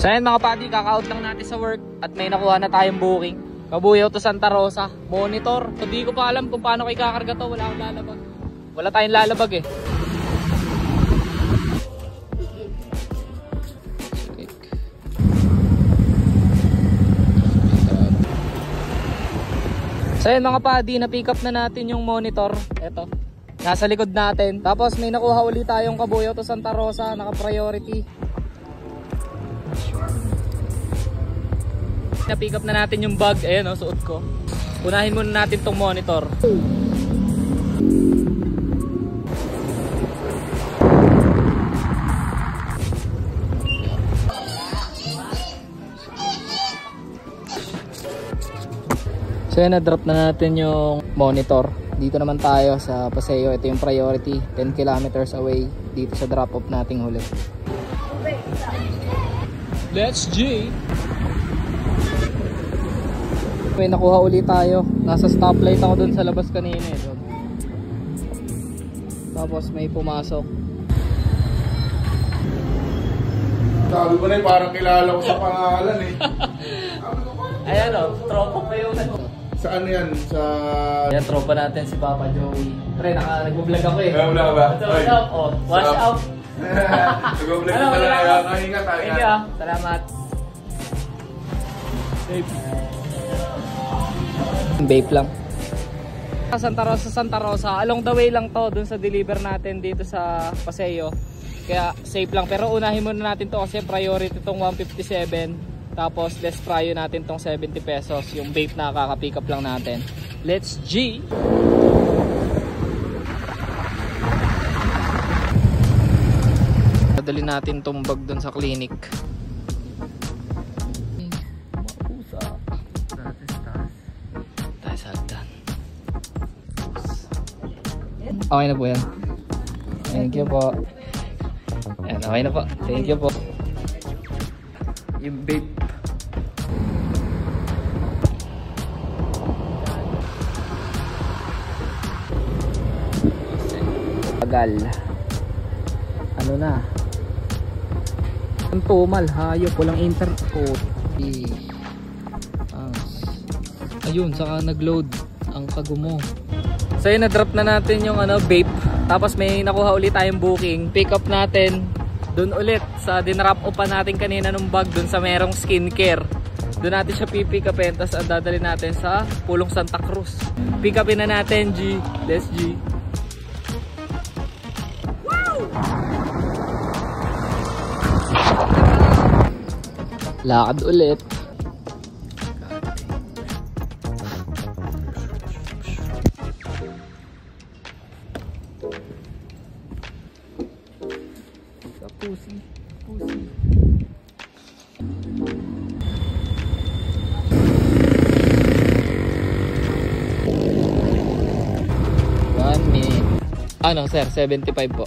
So ayun mga padi, kaka-out lang natin sa work at may nakuha na tayong booking. Kabuyaw to Santa Rosa, monitor. Hindi ko pa alam kung paano kayo kakarga to, wala akong lalabag. Wala tayong lalabag eh. So ayun mga padi, na-pick up na natin yung monitor. Eto, nasa likod natin. Tapos may nakuha ulit tayong kabuyaw to Santa Rosa, naka-priority. Na-pick up na natin yung bag. Ayan o, suot ko. Unahin muna natin tong monitor. So yan, na-drop na natin yung monitor. Dito naman tayo sa Paseo. Ito yung priority, 10 kilometers away dito sa drop off nating huli. Let's G! May nakuha ulit tayo. Nasa stoplight ako dun sa labas kanina eh. Tapos may pumasok. Sabi ko na eh, parang kilala ko sa pangalan eh. Ayan o, tropa pa yung Saan yan? Sa... Ayan, tropa natin si Papa Joey. Pre, nag-vlog ako eh. Nag-vlog ka ba? What's up? Oh, watch out. Nag-vlog ka talaga. Ingat. Thank you. Salamat. Vape lang. Santa Rosa, along the way lang to dun sa deliver natin dito sa Paseo. Kaya safe lang, pero unahin muna natin to kasi priority tong 157. Tapos less pryo natin tong 70 pesos. Yung vape na kaka-pick up lang natin. Let's G! Dadali natin tong bag dun sa clinic. Okay na po yan. Thank you po. Ayan, okay na po. Thank you po. Yung vape. Tagal. Ano na? Ang tumal, hayop. Walang internet. Ayun, saka nag-load ang kagumo. So yun, na-drop na natin yung vape. Tapos may nakuha ulit tayong booking. Pick up natin dun ulit sa dinrap upan natin kanina ng bag dun sa merong skincare. Dun natin siya pipick upin. Tapos dadali natin sa Pulong Santa Cruz. Pick upin na natin, G. Let's G. Wow! Lakad ulit. Pussy. 1 minute. Ano sir, 75 po.